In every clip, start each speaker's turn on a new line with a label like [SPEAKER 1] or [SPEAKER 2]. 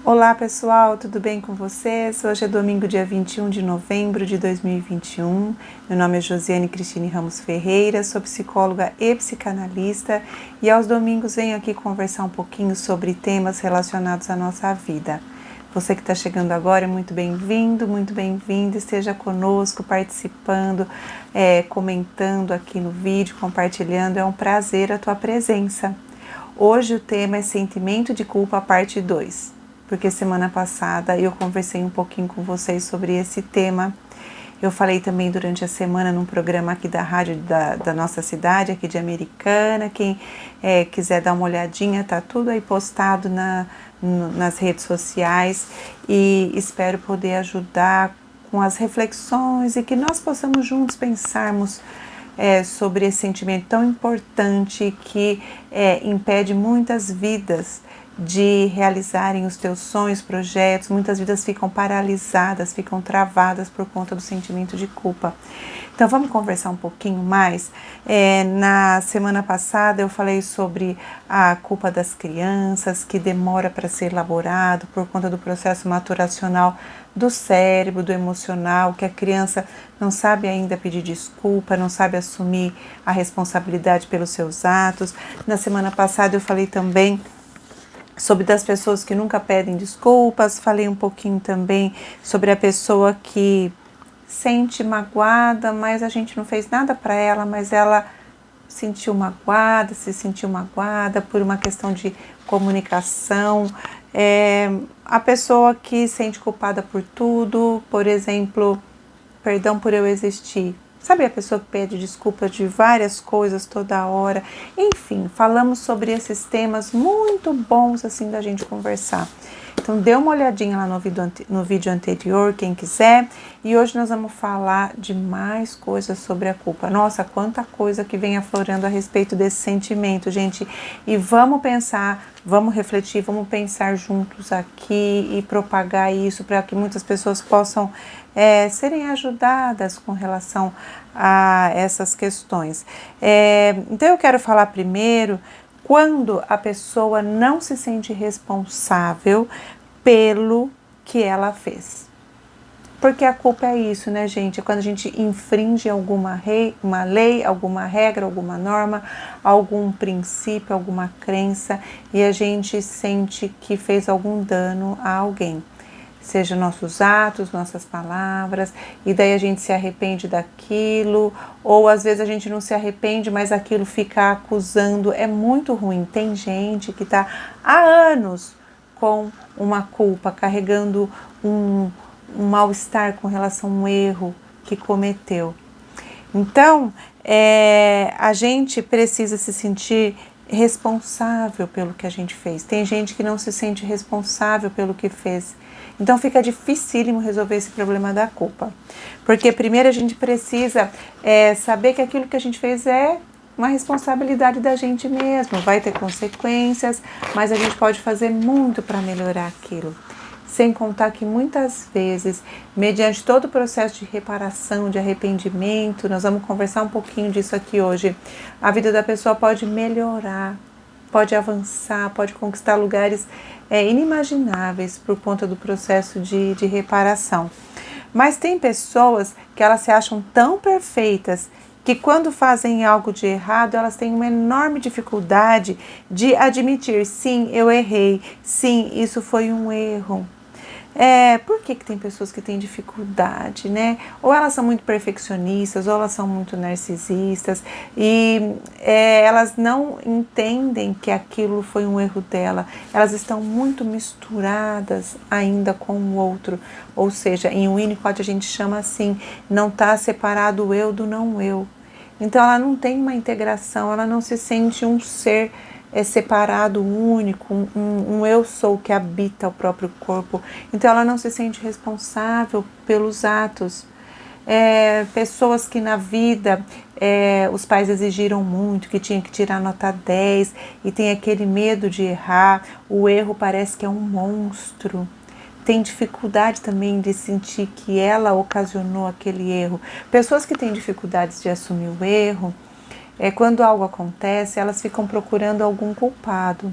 [SPEAKER 1] Olá pessoal, tudo bem com vocês? Hoje é domingo, dia 21 de novembro de 2021. Meu nome é Josiane Cristine Ramos Ferreira, sou psicóloga e psicanalista e aos domingos venho aqui conversar um pouquinho sobre temas relacionados à nossa vida. Você que está chegando agora é muito bem-vindo, esteja conosco, participando, comentando aqui no vídeo, compartilhando, é um prazer a tua presença. Hoje o tema é sentimento de culpa, parte 2. Porque semana passada eu conversei um pouquinho com vocês sobre esse tema. Eu falei também durante a semana num programa aqui da rádio da nossa cidade, aqui de Americana. Quem quiser dar uma olhadinha, tá tudo aí postado nas redes sociais. E espero poder ajudar com as reflexões e que nós possamos juntos pensarmos sobre esse sentimento tão importante que impede muitas vidas de realizarem os teus sonhos, projetos. Muitas vidas ficam paralisadas, ficam travadas por conta do sentimento de culpa. Então vamos conversar um pouquinho mais. Na semana passada eu falei sobre a culpa das crianças, que demora para ser elaborado por conta do processo maturacional do cérebro, do emocional, que a criança não sabe ainda pedir desculpa, não sabe assumir a responsabilidade pelos seus atos. Na semana passada eu falei também sobre das pessoas que nunca pedem desculpas, falei um pouquinho também sobre a pessoa que sente magoada, mas a gente não fez nada para ela, mas ela se sentiu magoada por uma questão de comunicação. A pessoa que se sente culpada por tudo, por exemplo, perdão por eu existir. Sabe a pessoa que pede desculpas de várias coisas toda hora? Enfim, falamos sobre esses temas muito bons assim da gente conversar. Então dê uma olhadinha lá no vídeo anterior, quem quiser. E hoje nós vamos falar de mais coisas sobre a culpa. Nossa, quanta coisa que vem aflorando a respeito desse sentimento, gente. E vamos pensar, vamos refletir, vamos pensar juntos aqui e propagar isso para que muitas pessoas possam serem ajudadas com relação a essas questões. Então eu quero falar primeiro quando a pessoa não se sente responsável pelo que ela fez. Porque a culpa é isso, né, gente? É quando a gente infringe uma lei, alguma regra, alguma norma, algum princípio, alguma crença e a gente sente que fez algum dano a alguém. Seja nossos atos, nossas palavras, e daí a gente se arrepende daquilo, ou às vezes a gente não se arrepende, mas aquilo fica acusando, é muito ruim. Tem gente que está há anos com uma culpa, carregando um mal-estar com relação a um erro que cometeu. Então, a gente precisa se sentir responsável pelo que a gente fez. Tem gente que não se sente responsável pelo que fez. Então fica dificílimo resolver esse problema da culpa. Porque primeiro a gente precisa saber que aquilo que a gente fez é uma responsabilidade da gente mesmo. Vai ter consequências, mas a gente pode fazer muito para melhorar aquilo. Sem contar que muitas vezes, mediante todo o processo de reparação, de arrependimento, nós vamos conversar um pouquinho disso aqui hoje, a vida da pessoa pode melhorar, pode avançar, pode conquistar lugares inimagináveis por conta do processo de reparação. Mas tem pessoas que elas se acham tão perfeitas que quando fazem algo de errado, elas têm uma enorme dificuldade de admitir, sim, eu errei, sim, isso foi um erro. Por que tem pessoas que têm dificuldade, né? Ou elas são muito perfeccionistas, ou elas são muito narcisistas e elas não entendem que aquilo foi um erro dela. Elas estão muito misturadas ainda com o outro, ou seja, em Winnicott a gente chama assim, não está separado o eu do não eu. Então ela não tem uma integração, ela não se sente um ser separado, único, um eu sou que habita o próprio corpo. Então ela não se sente responsável pelos atos. Pessoas que na vida os pais exigiram muito, que tinha que tirar nota 10 e tem aquele medo de errar, o erro parece que é um monstro. Tem dificuldade também de sentir que ela ocasionou aquele erro. Pessoas que têm dificuldades de assumir o erro, quando algo acontece, elas ficam procurando algum culpado.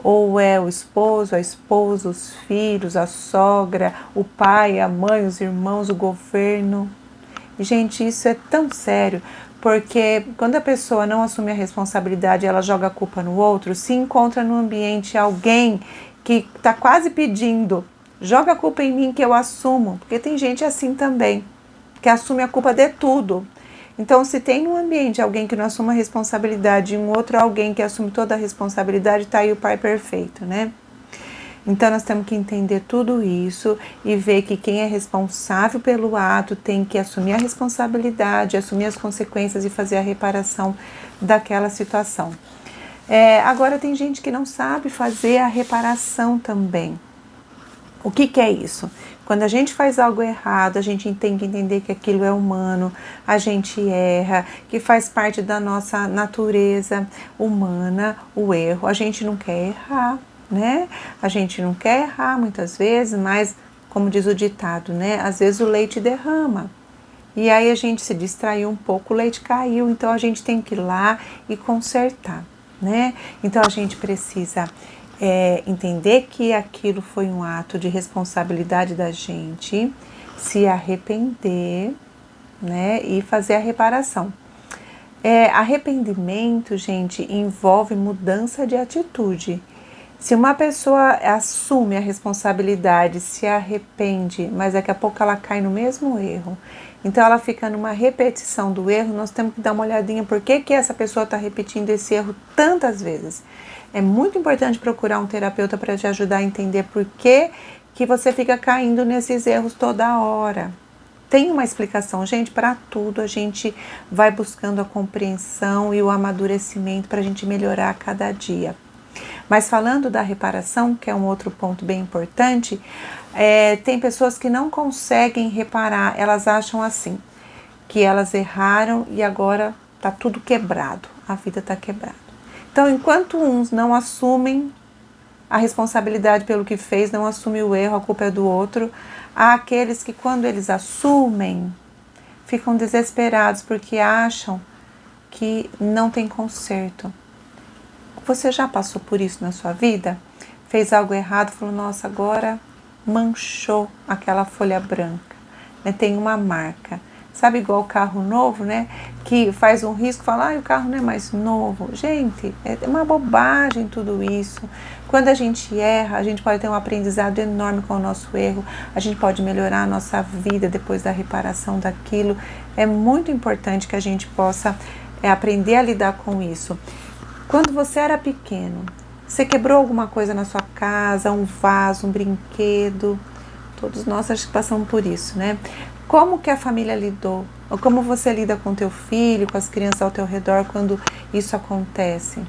[SPEAKER 1] ou é o esposo, a esposa, os filhos, a sogra, o pai, a mãe, os irmãos, o governo. E, gente, isso é tão sério, porque quando a pessoa não assume a responsabilidade, ela joga a culpa no outro, se encontra no ambiente alguém que está quase pedindo, joga a culpa em mim que eu assumo, porque tem gente assim também, que assume a culpa de tudo. Então, se tem no ambiente alguém que não assume a responsabilidade e um outro alguém que assume toda a responsabilidade, tá aí o pai perfeito, né? Então, nós temos que entender tudo isso e ver que quem é responsável pelo ato tem que assumir a responsabilidade, assumir as consequências e fazer a reparação daquela situação. Agora, tem gente que não sabe fazer a reparação também. O que é isso? Quando a gente faz algo errado, a gente tem que entender que aquilo é humano, a gente erra, que faz parte da nossa natureza humana, o erro. A gente não quer errar, né? A gente não quer errar muitas vezes, mas, como diz o ditado, né? Às vezes o leite derrama. E aí a gente se distraiu um pouco, o leite caiu, então a gente tem que ir lá e consertar, né? Então a gente precisa entender que aquilo foi um ato de responsabilidade da gente, se arrepender, né, e fazer a reparação. Arrependimento, gente, envolve mudança de atitude. Se uma pessoa assume a responsabilidade, se arrepende, mas daqui a pouco ela cai no mesmo erro, então ela fica numa repetição do erro, nós temos que dar uma olhadinha por que essa pessoa está repetindo esse erro tantas vezes. É muito importante procurar um terapeuta para te ajudar a entender por que você fica caindo nesses erros toda hora. Tem uma explicação, gente, para tudo a gente vai buscando a compreensão e o amadurecimento para a gente melhorar a cada dia. Mas falando da reparação, que é um outro ponto bem importante, tem pessoas que não conseguem reparar, elas acham assim, que elas erraram e agora está tudo quebrado, a vida está quebrada. Então, enquanto uns não assumem a responsabilidade pelo que fez, não assumem o erro, a culpa é do outro, há aqueles que quando eles assumem, ficam desesperados porque acham que não tem conserto. Você já passou por isso na sua vida? Fez algo errado, falou, nossa, agora manchou aquela folha branca, né? Tem uma marca. Sabe, igual o carro novo, né? Que faz um risco, fala, o carro não é mais novo. Gente, é uma bobagem tudo isso. Quando a gente erra, a gente pode ter um aprendizado enorme com o nosso erro. A gente pode melhorar a nossa vida depois da reparação daquilo. É muito importante que a gente possa aprender a lidar com isso. Quando você era pequeno, você quebrou alguma coisa na sua casa, um vaso, um brinquedo? Todos nós acho que passamos por isso, né? Como que a família lidou? Ou como você lida com teu filho, com as crianças ao teu redor quando isso acontece?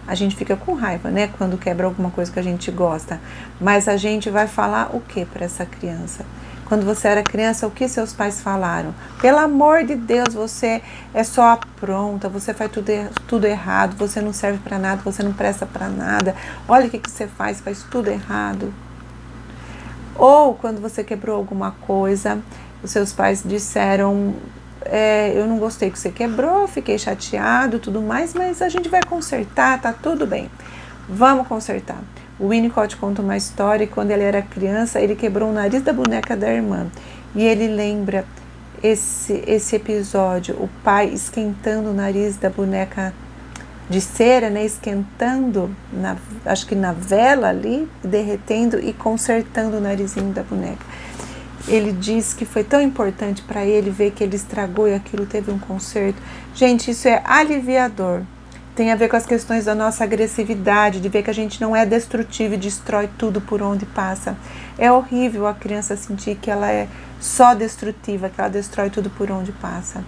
[SPEAKER 1] A gente fica com raiva, né? Quando quebra alguma coisa que a gente gosta. Mas a gente vai falar o que para essa criança? Quando você era criança, o que seus pais falaram? Pelo amor de Deus, você é só apronta, você faz tudo errado, você não serve para nada, você não presta para nada. Olha o que você faz tudo errado. Ou quando você quebrou alguma coisa, os seus pais disseram, eu não gostei que você quebrou, fiquei chateado, tudo mais, mas a gente vai consertar, tá tudo bem. Vamos consertar. O Winnicott conta uma história que quando ele era criança, ele quebrou o nariz da boneca da irmã. E ele lembra esse episódio, o pai esquentando o nariz da boneca de cera, né, esquentando, acho que na vela ali, derretendo e consertando o narizinho da boneca. Ele diz que foi tão importante para ele ver que ele estragou e aquilo teve um conserto. Gente, isso é aliviador. Tem a ver com as questões da nossa agressividade, de ver que a gente não é destrutivo e destrói tudo por onde passa. É horrível a criança sentir que ela é só destrutiva, que ela destrói tudo por onde passa.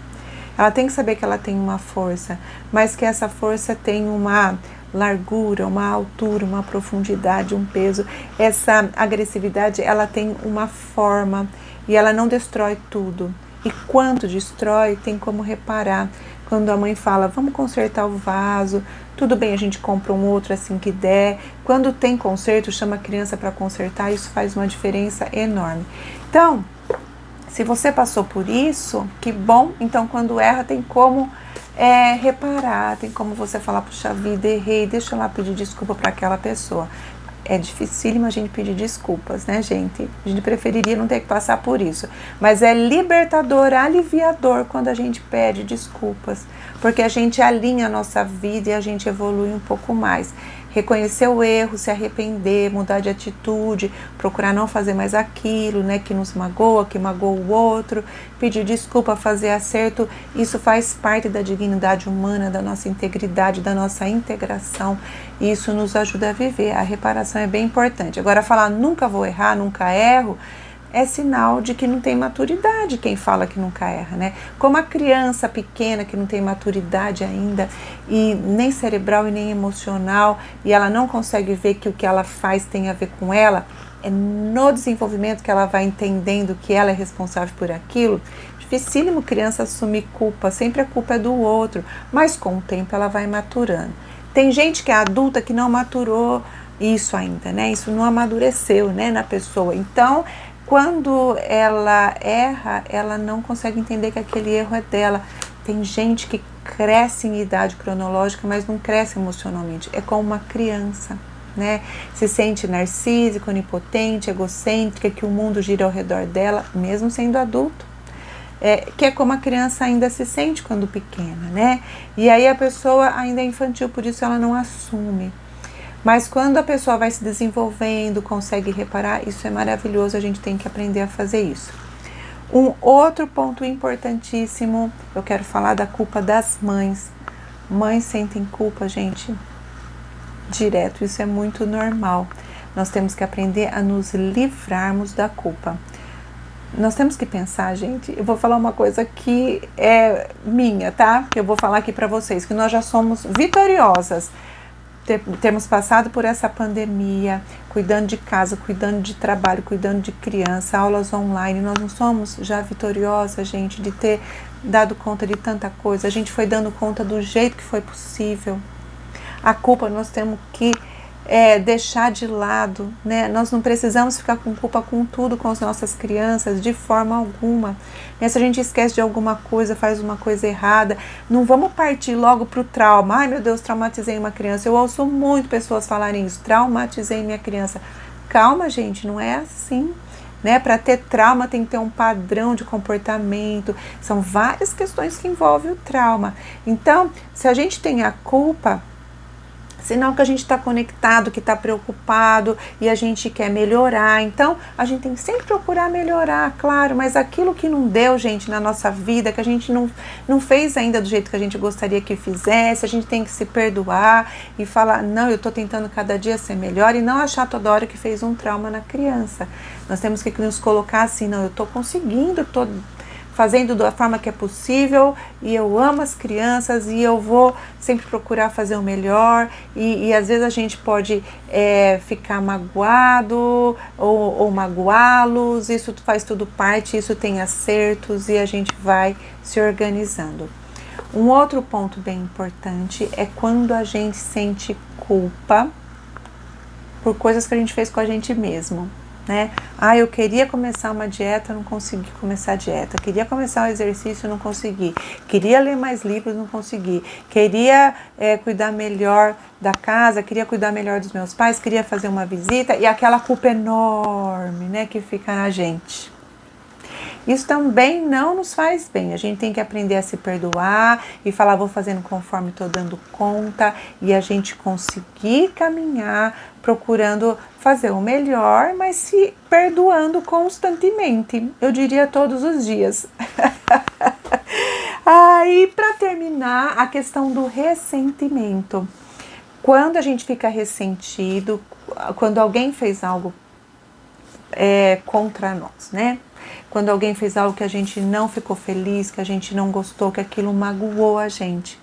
[SPEAKER 1] Ela tem que saber que ela tem uma força, mas que essa força tem uma largura, uma altura, uma profundidade, um peso. Essa agressividade, ela tem uma forma e ela não destrói tudo. E quando destrói, tem como reparar. Quando a mãe fala, vamos consertar o vaso, tudo bem, a gente compra um outro assim que der. Quando tem conserto, chama a criança para consertar, isso faz uma diferença enorme. Então, se você passou por isso, que bom, então quando erra tem como reparar, tem como você falar, puxa vida, errei, deixa eu lá pedir desculpa para aquela pessoa. É dificílimo a gente pedir desculpas, né, gente? A gente preferiria não ter que passar por isso. Mas é libertador, aliviador quando a gente pede desculpas, porque a gente alinha a nossa vida e a gente evolui um pouco mais. Reconhecer o erro, se arrepender, mudar de atitude, procurar não fazer mais aquilo, né, que nos magoa, que magoa o outro, pedir desculpa, fazer acerto, isso faz parte da dignidade humana, da nossa integridade, da nossa integração, e isso nos ajuda a viver. A reparação é bem importante. Agora, falar nunca vou errar, nunca erro, é sinal de que não tem maturidade quem fala que nunca erra, né? Como a criança pequena que não tem maturidade ainda, e nem cerebral e nem emocional, e ela não consegue ver que o que ela faz tem a ver com ela, é no desenvolvimento que ela vai entendendo que ela é responsável por aquilo. Dificílimo criança assumir culpa, sempre a culpa é do outro, mas com o tempo ela vai maturando. Tem gente que é adulta que não maturou isso ainda, né? Isso não amadureceu, né, na pessoa. Então, quando ela erra, ela não consegue entender que aquele erro é dela. Tem gente que cresce em idade cronológica, mas não cresce emocionalmente. É como uma criança, né? Se sente narcísica, onipotente, egocêntrica, que o mundo gira ao redor dela, mesmo sendo adulto. Que é como a criança ainda se sente quando pequena, né? E aí a pessoa ainda é infantil, por isso ela não assume. Mas quando a pessoa vai se desenvolvendo, consegue reparar, isso é maravilhoso, a gente tem que aprender a fazer isso. Um outro ponto importantíssimo, eu quero falar da culpa das mães. Mães sentem culpa, gente, direto, isso é muito normal. Nós temos que aprender a nos livrarmos da culpa. Nós temos que pensar, gente, eu vou falar uma coisa que é minha, tá? Eu vou falar aqui para vocês, que nós já somos vitoriosas. Temos passado por essa pandemia, cuidando de casa, cuidando de trabalho, cuidando de criança, aulas online. Nós não somos já vitoriosas, gente, de ter dado conta de tanta coisa. A gente foi dando conta do jeito que foi possível. A culpa nós temos que deixar de lado, né? Nós não precisamos ficar com culpa com tudo com as nossas crianças, de forma alguma. Se a gente esquece de alguma coisa, faz uma coisa errada, não vamos partir logo para o trauma. Ai, meu Deus, traumatizei uma criança. Eu ouço muito pessoas falarem isso, traumatizei minha criança. Calma, gente, não é assim. Né? Para ter trauma tem que ter um padrão de comportamento. São várias questões que envolvem o trauma. Então, se a gente tem a culpa, sinal que a gente está conectado, que está preocupado e a gente quer melhorar. Então, a gente tem que sempre procurar melhorar, claro, mas aquilo que não deu, gente, na nossa vida, que a gente não fez ainda do jeito que a gente gostaria que fizesse, a gente tem que se perdoar e falar, não, eu estou tentando cada dia ser melhor, e não achar toda hora que fez um trauma na criança. Nós temos que nos colocar assim, não, eu estou conseguindo, estou fazendo da forma que é possível, e eu amo as crianças, e eu vou sempre procurar fazer o melhor, e às vezes a gente pode ficar magoado, ou magoá-los, isso faz tudo parte, isso tem acertos, e a gente vai se organizando. Um outro ponto bem importante é quando a gente sente culpa por coisas que a gente fez com a gente mesmo. Né? Eu queria começar uma dieta, não consegui começar a dieta. Queria começar um exercício, não consegui. Queria ler mais livros, não consegui. Queria cuidar melhor da casa, queria cuidar melhor dos meus pais, queria fazer uma visita, e aquela culpa enorme, né, que fica na gente. Isso também não nos faz bem. A gente tem que aprender a se perdoar e falar, vou fazendo conforme estou dando conta, e a gente conseguir caminhar procurando fazer o melhor, mas se perdoando constantemente. Eu diria todos os dias. E para terminar, a questão do ressentimento. Quando a gente fica ressentido, quando alguém fez algo contra nós, né? Quando alguém fez algo que a gente não ficou feliz, que a gente não gostou, que aquilo magoou a gente.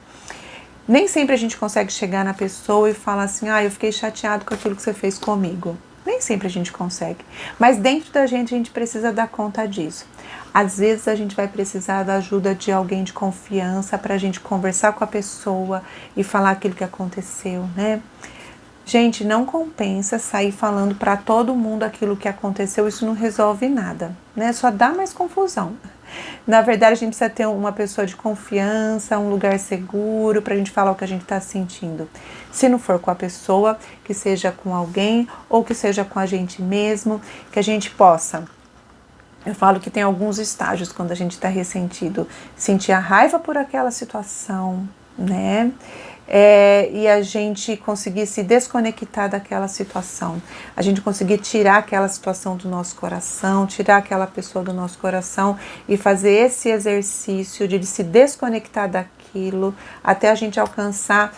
[SPEAKER 1] Nem sempre a gente consegue chegar na pessoa e falar assim, eu fiquei chateado com aquilo que você fez comigo. Nem sempre a gente consegue. Mas dentro da gente precisa dar conta disso. Às vezes a gente vai precisar da ajuda de alguém de confiança para a gente conversar com a pessoa e falar aquilo que aconteceu, né? Gente, não compensa sair falando para todo mundo aquilo que aconteceu, isso não resolve nada, né? Só dá mais confusão. Na verdade, a gente precisa ter uma pessoa de confiança, um lugar seguro para a gente falar o que a gente está sentindo. Se não for com a pessoa, que seja com alguém ou que seja com a gente mesmo, que a gente possa. Eu falo que tem alguns estágios quando a gente está ressentido. Sentir a raiva por aquela situação, né? E a gente conseguir se desconectar daquela situação, a gente conseguir tirar aquela situação do nosso coração, tirar aquela pessoa do nosso coração e fazer esse exercício de se desconectar daquilo até a gente alcançar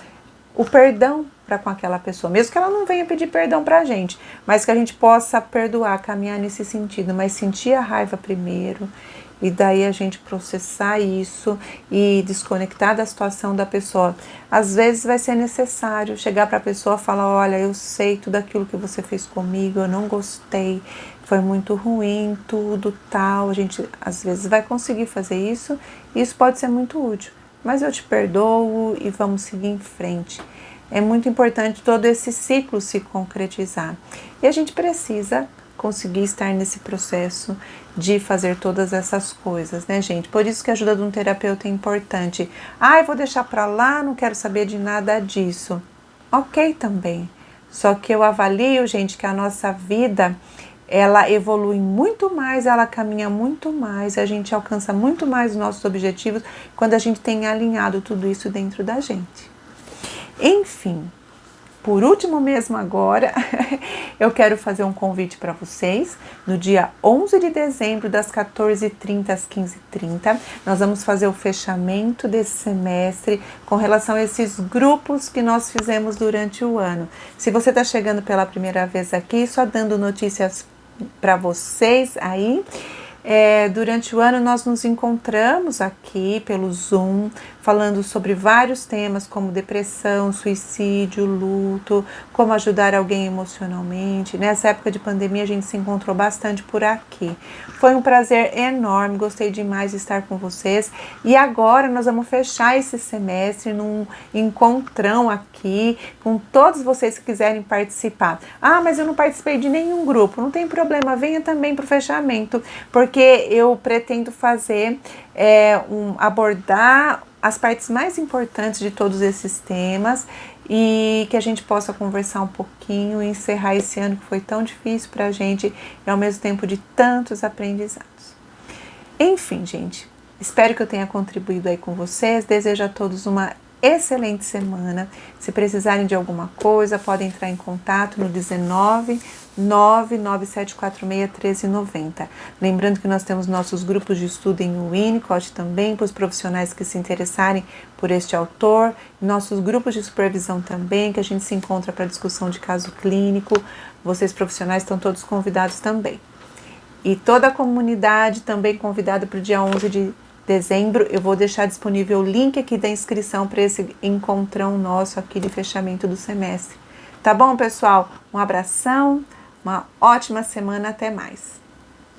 [SPEAKER 1] o perdão para com aquela pessoa, mesmo que ela não venha pedir perdão para a gente, mas que a gente possa perdoar, caminhar nesse sentido, mas sentir a raiva primeiro. E daí a gente processar isso e desconectar da situação da pessoa. Às vezes vai ser necessário chegar para a pessoa e falar, olha, eu sei tudo aquilo que você fez comigo, eu não gostei, foi muito ruim, tudo tal. A gente às vezes vai conseguir fazer isso e isso pode ser muito útil. Mas eu te perdoo e vamos seguir em frente. É muito importante todo esse ciclo se concretizar. E a gente precisa conseguir estar nesse processo de fazer todas essas coisas, né, gente? Por isso que a ajuda de um terapeuta é importante. Eu vou deixar pra lá, não quero saber de nada disso. Ok também. Só que eu avalio, gente, que a nossa vida, ela evolui muito mais, ela caminha muito mais, a gente alcança muito mais os nossos objetivos quando a gente tem alinhado tudo isso dentro da gente. Enfim, por último mesmo agora, eu quero fazer um convite para vocês. No dia 11 de dezembro, das 14h30 às 15h30, nós vamos fazer o fechamento desse semestre com relação a esses grupos que nós fizemos durante o ano. Se você está chegando pela primeira vez aqui, só dando notícias para vocês aí, durante o ano nós nos encontramos aqui pelo Zoom, falando sobre vários temas como depressão, suicídio, luto, como ajudar alguém emocionalmente. Nessa época de pandemia a gente se encontrou bastante por aqui. Foi um prazer enorme, gostei demais de estar com vocês. E agora nós vamos fechar esse semestre num encontrão aqui com todos vocês que quiserem participar. Mas eu não participei de nenhum grupo, não tem problema, venha também para o fechamento, porque eu pretendo fazer, abordar as partes mais importantes de todos esses temas e que a gente possa conversar um pouquinho e encerrar esse ano que foi tão difícil para a gente e ao mesmo tempo de tantos aprendizados. Enfim, gente, espero que eu tenha contribuído aí com vocês, desejo a todos uma excelente semana. Se precisarem de alguma coisa, podem entrar em contato no 19997461390. Lembrando que nós temos nossos grupos de estudo em Winnicott também, para os profissionais que se interessarem por este autor, nossos grupos de supervisão também, que a gente se encontra para discussão de caso clínico. Vocês profissionais estão todos convidados também. E toda a comunidade também convidada para o dia 11 de dezembro. Eu vou deixar disponível o link aqui da inscrição para esse encontrão nosso aqui de fechamento do semestre. Tá bom, pessoal? Um abração, uma ótima semana, até mais.